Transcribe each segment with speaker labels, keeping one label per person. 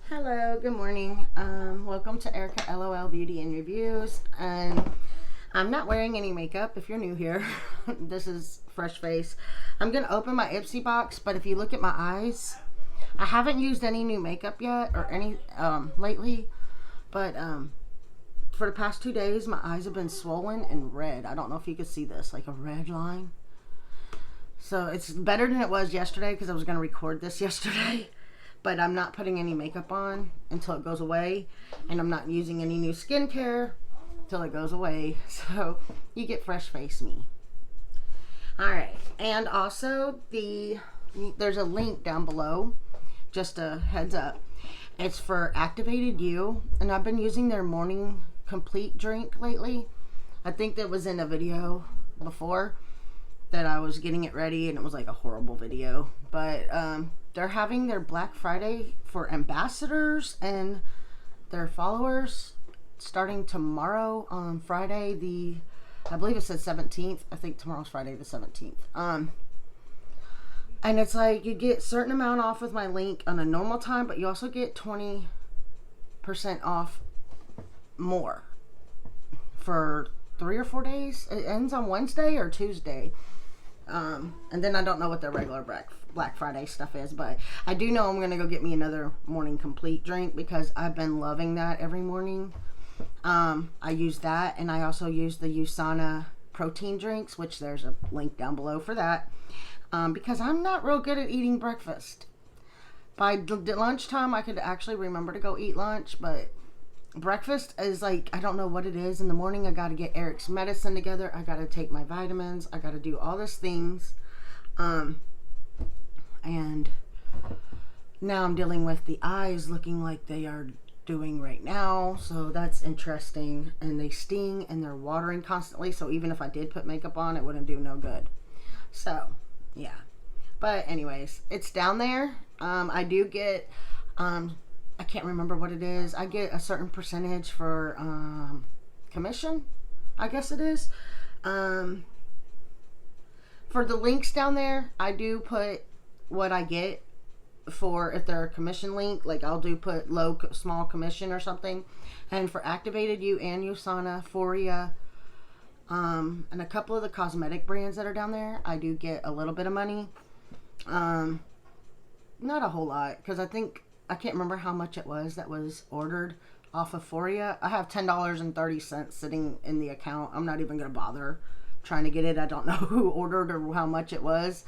Speaker 1: Hello, good morning. Welcome to Erica LOL Beauty and Reviews. And I'm not wearing any makeup if you're new here. This is fresh face. I'm going to open my Ipsy box, but if you look at my eyes, I haven't used any new makeup yet or any lately. But for the past 2 days, my eyes have been swollen and red. I don't know if you can see this, like a red line. So it's better than it was yesterday because I was going to record this yesterday. But I'm not putting any makeup on until it goes away, and I'm not using any new skincare until it goes away. So you get fresh face me. All right, and also there's a link down below, just a heads up. It's for Activated You, and I've been using their morning complete drink lately. I think that was in a video before that I was getting it ready, and it was like a horrible video, but they're having their Black Friday for ambassadors and their followers starting tomorrow on Friday, I believe it said 17th. I think tomorrow's Friday the 17th. And it's like you get a certain amount off with my link on a normal time, but you also get 20% off more for 3 or 4 days. It ends on Wednesday or Tuesday. And then I don't know what their regular Black Friday stuff is, but I do know I'm going to go get me another morning complete drink because I've been loving that every morning. I use that, and I also use the USANA protein drinks, which there's a link down below for that, because I'm not real good at eating breakfast. By lunchtime, I could actually remember to go eat lunch, but breakfast is like, I don't know what it is. In the morning, I got to get Eric's medicine together. I got to take my vitamins. I got to do all these things. And now I'm dealing with the eyes looking like they are doing right now. So that's interesting. And they sting and they're watering constantly. So even if I did put makeup on, it wouldn't do no good. So, yeah. But anyways, it's down there. I do get... I can't remember what it is. I get a certain percentage for commission, I guess it is. For the links down there, I do put what I get for if they're a commission link. Like I'll do put small commission or something. And for Activated You and USANA, Foria, and a couple of the cosmetic brands that are down there, I do get a little bit of money. Not a whole lot, because I can't remember how much it was that was ordered off of Foria. I have $10.30 sitting in the account. I'm not even going to bother trying to get it. I don't know who ordered or how much it was,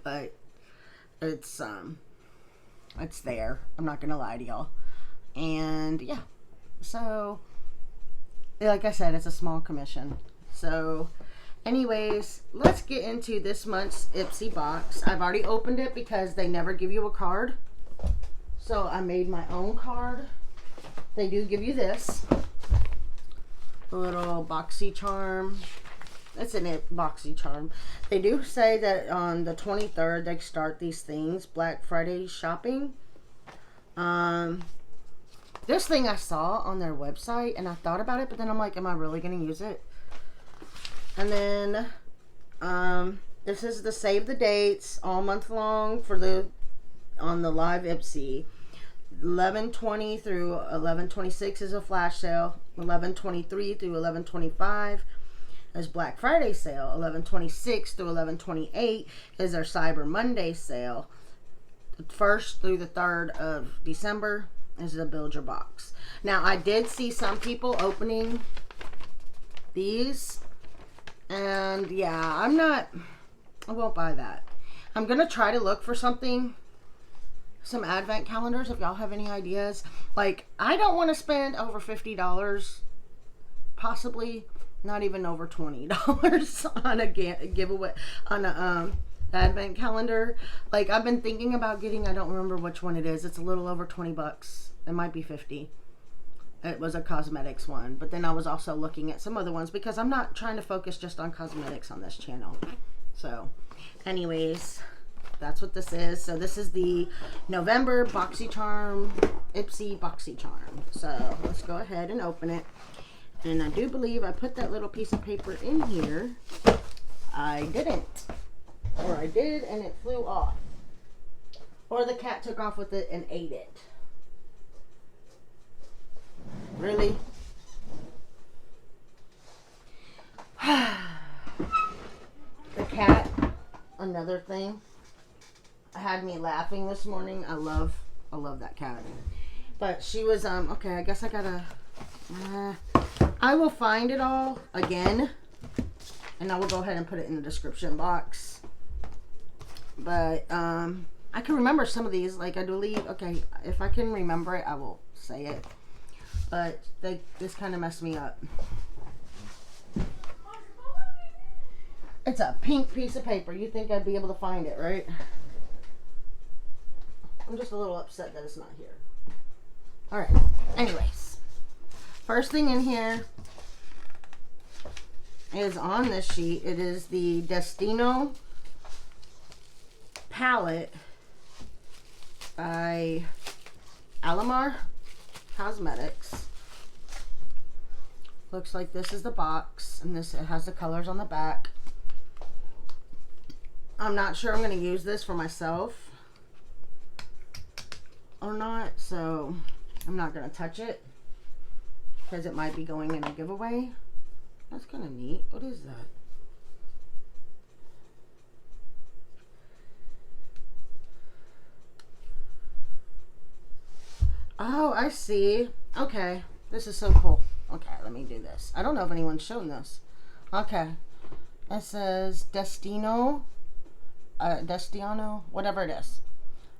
Speaker 1: but it's there. I'm not going to lie to y'all. And yeah, so like I said, it's a small commission. So anyways, let's get into this month's Ipsy box. I've already opened it because they never give you a card. So I made my own card. They do give you this. A little Boxycharm. It's an Boxycharm. They do say that on the 23rd they start these things, Black Friday shopping. This thing I saw on their website and I thought about it, but then I'm like, am I really going to use it? And then this is the save the dates all month long on the live Ipsy. 11/20 through 11/26 is a flash sale. 11/23 through 11/25 is Black Friday sale. 11/26 through 11/28 is their Cyber Monday sale. The 1st through the 3rd of December is the Build Your Box. Now, I did see some people opening these, and yeah, I won't buy that. I'm going to try to look for some advent calendars if y'all have any ideas. Like, I don't want to spend over $50, possibly not even over $20 on a giveaway, on a advent calendar. Like, I've been thinking about getting, I don't remember which one it is. It's a little over 20 bucks. It might be 50. It was a cosmetics one, but then I was also looking at some other ones because I'm not trying to focus just on cosmetics on this channel. So anyways, that's what this is. So this is the November Boxycharm, Ipsy Boxycharm. So let's go ahead and open it. And I do believe I put that little piece of paper in here. I didn't. Or I did and it flew off. Or the cat took off with it and ate it. Really? The cat, another thing, had me laughing this morning. I love that cat. But she was, okay, I guess I gotta, I will find it all again, and I will go ahead and put it in the description box. But, I can remember some of these, like I believe, okay, if I can remember it, I will say it. But this kind of messed me up. It's a pink piece of paper. You think I'd be able to find it, right? I'm just a little upset that it's not here. Alright, anyways. First thing in here is on this sheet. It is the Destino palette by Mellow Cosmetics. Looks like this is the box, and it has the colors on the back. I'm not sure I'm going to use this for myself or not, so I'm not going to touch it because it might be going in a giveaway. That's kind of neat. What is that? Oh, I see. Okay. This is so cool. Okay, let me do this. I don't know if anyone's shown this. Okay. It says Destino, whatever it is.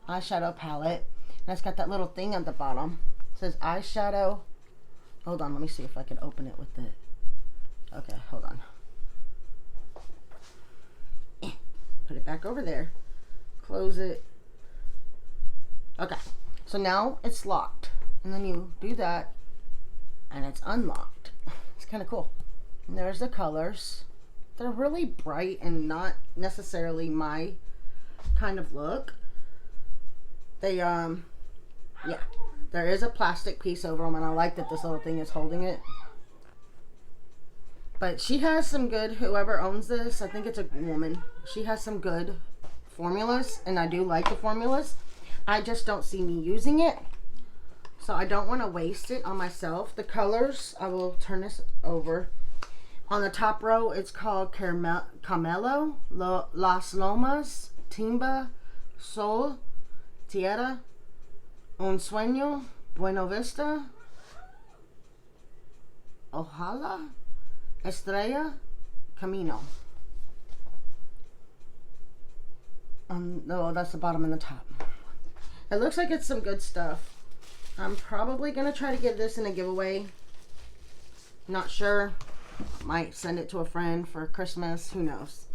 Speaker 1: Eyeshadow palette. And it's got that little thing at the bottom. It says eyeshadow. Hold on, let me see if I can open it with it. Okay, hold on. Put it back over there. Close it. Okay. So now it's locked, and then you do that, and it's unlocked. It's kind of cool. And there's the colors. They're really bright and not necessarily my kind of look. They, yeah, there is a plastic piece over them, and I like that this little thing is holding it. But she has some good, whoever owns this, I think it's a woman, she has some good formulas, and I do like the formulas. I just don't see me using it, so I don't want to waste it on myself. The colors, I will turn this over. On the top row, it's called Camelo, Las Lomas, Timba, Sol, Tierra, Un Sueño, Buena Vista, Ojalá, Estrella, Camino. No, that's the bottom and the top. It looks like it's some good stuff. I'm probably going to try to get this in a giveaway. Not sure. Might send it to a friend for Christmas. Who knows?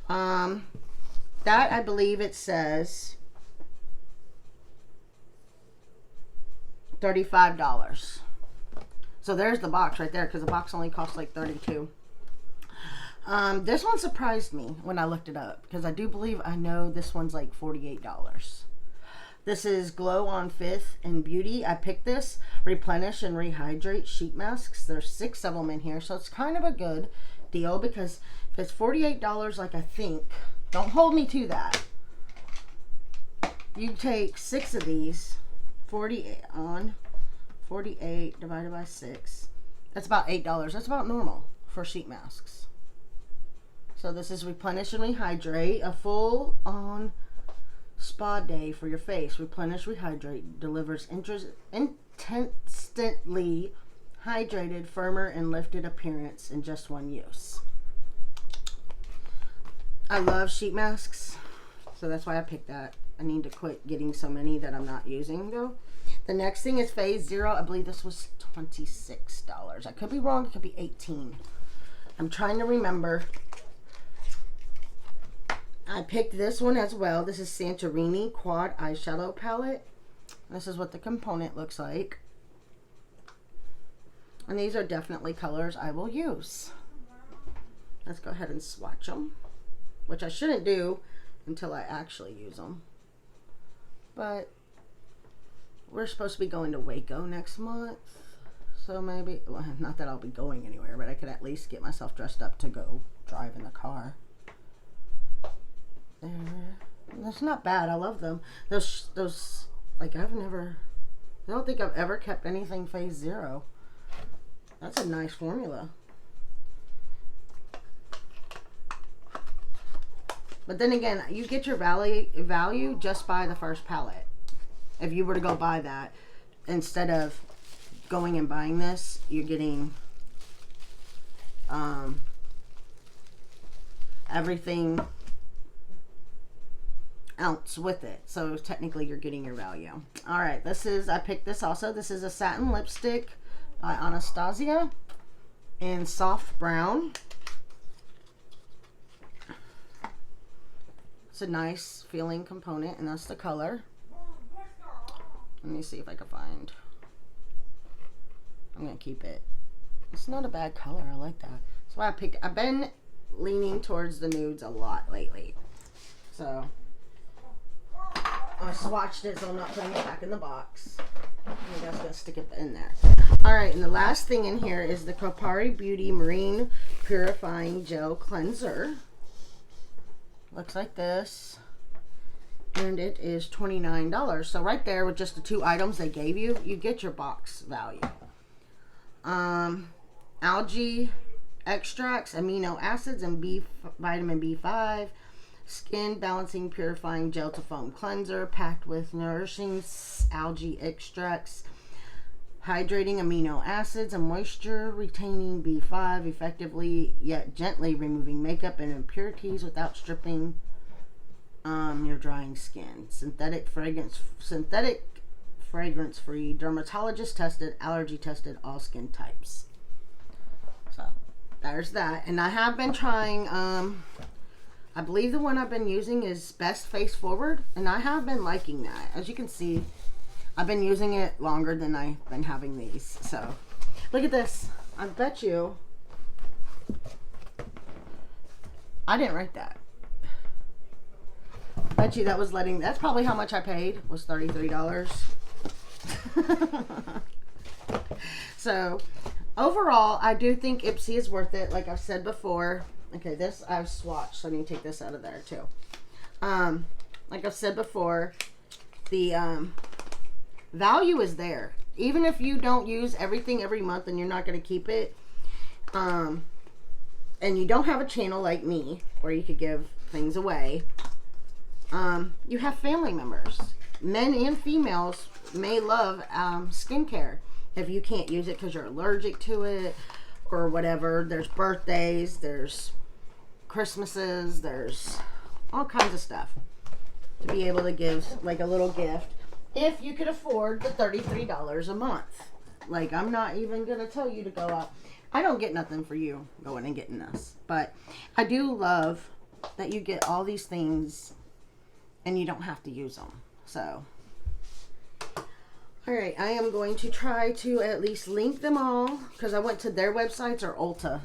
Speaker 1: That, I believe it says $35. So there's the box right there, because the box only costs like $32. This one surprised me when I looked it up, because I do believe I know this one's like $48. This is Glow on 5th and Beauty. I picked this Replenish and Rehydrate sheet masks. There's 6 of them in here, so it's kind of a good deal, because if it's $48 like I think, don't hold me to that. You take 6 of these, 48 divided by 6. That's about $8. That's about normal for sheet masks. So this is Replenish and Rehydrate, a full on spa day for your face. Replenish, Rehydrate delivers instantly hydrated, firmer, and lifted appearance in just one use. I love sheet masks, so that's why I picked that. I need to quit getting so many that I'm not using though. The next thing is Phase Zero. I believe this was $26. I could be wrong. It could be $18. I'm trying to remember. I picked this one as well. This is Santorini Quad Eyeshadow Palette. This is what the component looks like. And these are definitely colors I will use. Let's go ahead and swatch them, which I shouldn't do until I actually use them. But we're supposed to be going to Waco next month. So maybe, well, not that I'll be going anywhere, but I could at least get myself dressed up to go drive in the car. There. That's not bad. I love them. Those like I don't think I've ever kept anything Phase Zero. That's a nice formula. But then again, you get your value just by the first palette. If you were to go buy that, instead of going and buying this, you're getting everything ounce with it. So technically you're getting your value. All right, I picked this also. This is a satin lipstick by Anastasia in soft brown. It's a nice feeling component, and that's the color. Let me see if I can find. I'm gonna keep it. It's not a bad color. I like that. That's why I picked. I've been leaning towards the nudes a lot lately, so I swatched it, so I'm not putting it back in the box. I'm just gonna stick it in there. All right, and the last thing in here is the Kopari Beauty Marine Purifying Gel Cleanser. Looks like this, and it is $29. So right there, with just the 2 items they gave you, you get your box value. Algae extracts, amino acids, and vitamin B5. Skin balancing purifying gel to foam cleanser packed with nourishing algae extracts, hydrating amino acids, and moisture retaining B5, effectively yet gently removing makeup and impurities without stripping your drying skin. Synthetic fragrance free, dermatologist tested, allergy tested, all skin types. So there's that. And I have been trying, I believe the one I've been using is Best Face Forward, and I have been liking that. As you can see, I've been using it longer than I've been having these. So look at this. I bet you I didn't write that. I bet you that was that's probably how much I paid, was $33. So overall, I do think Ipsy is worth it, like I've said before. Okay, this I've swatched, so I need to take this out of there too. Like I've said before, the value is there. Even if you don't use everything every month and you're not going to keep it, and you don't have a channel like me where you could give things away, you have family members. Men and females may love skincare. If you can't use it because you're allergic to it or whatever, there's birthdays, there's Christmases, there's all kinds of stuff to be able to give like a little gift if you could afford the $33 a month. Like, I'm not even gonna tell you to go out. I don't get nothing for you going and getting this, but I do love that you get all these things and you don't have to use them. So all right, I am going to try to at least link them all, because I went to their websites or Ulta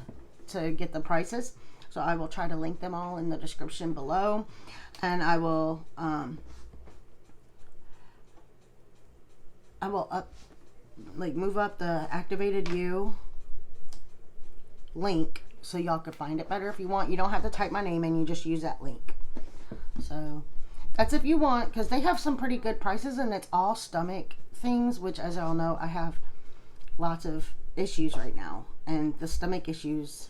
Speaker 1: to get the prices. So I will try to link them all in the description below, and I will move up the Activated You link so y'all can find it better if you want. You don't have to type my name in, you just use that link. So that's if you want, because they have some pretty good prices, and it's all stomach things, which, as y'all know, I have lots of issues right now, and the stomach issues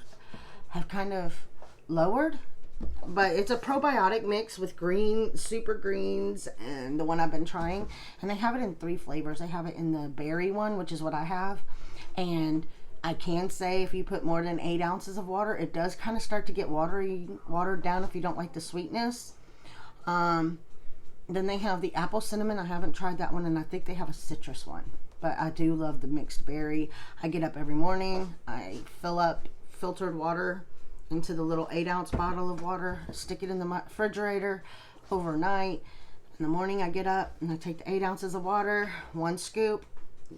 Speaker 1: have kind of lowered. But it's a probiotic mix with super greens, and the one I've been trying, and they have it in 3 flavors. They have it in the berry one, which is what I have, and I can say if you put more than 8 ounces of water, it does kind of start to get watered down if you don't like the sweetness. Then they have the apple cinnamon. I haven't tried that one, and I think they have a citrus one, but I do love the mixed berry. I get up every morning, I fill up filtered water into the little 8-ounce bottle of water, stick it in the refrigerator overnight. In the morning I get up and I take the 8 ounces of water, 1 scoop,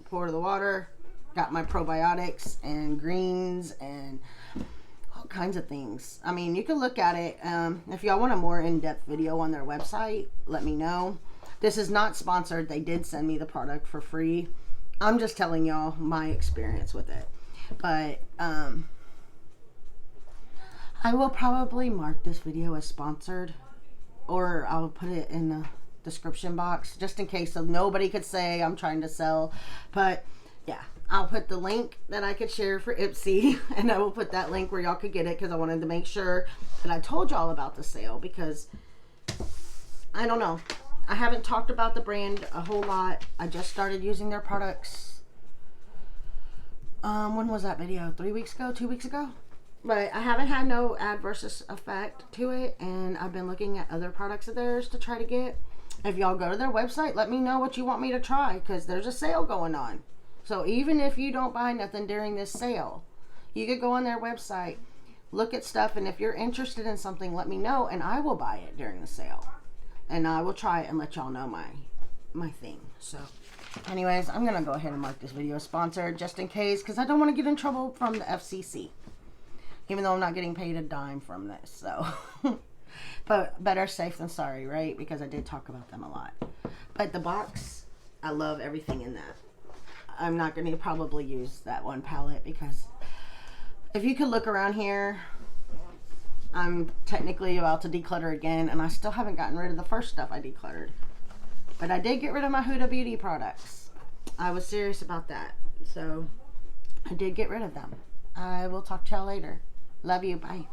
Speaker 1: pour the water, got my probiotics and greens and all kinds of things. I mean, you can look at it. If y'all want a more in-depth video on their website, let me know. This is not sponsored. They did send me the product for free. I'm just telling y'all my experience with it. But I will probably mark this video as sponsored, or I'll put it in the description box just in case, so nobody could say I'm trying to sell. But yeah, I'll put the link that I could share for Ipsy, and I will put that link where y'all could get it, because I wanted to make sure that I told y'all about the sale, because I don't know. I haven't talked about the brand a whole lot. I just started using their products. When was that video? 3 weeks ago? 2 weeks ago? But I haven't had no adverse effect to it, and I've been looking at other products of theirs to try to get. If y'all go to their website, let me know what you want me to try, because there's a sale going on. So even if you don't buy nothing during this sale, you could go on their website, look at stuff, and if you're interested in something, let me know, and I will buy it during the sale. And I will try it and let y'all know my thing. So anyways, I'm going to go ahead and mark this video sponsored just in case, because I don't want to get in trouble from the FCC. Even though I'm not getting paid a dime from this, so. But better safe than sorry, right? Because I did talk about them a lot. But the box, I love everything in that. I'm not going to probably use that one palette, because if you could look around here, I'm technically about to declutter again, and I still haven't gotten rid of the first stuff I decluttered. But I did get rid of my Huda Beauty products. I was serious about that. So I did get rid of them. I will talk to y'all later. Love you. Bye.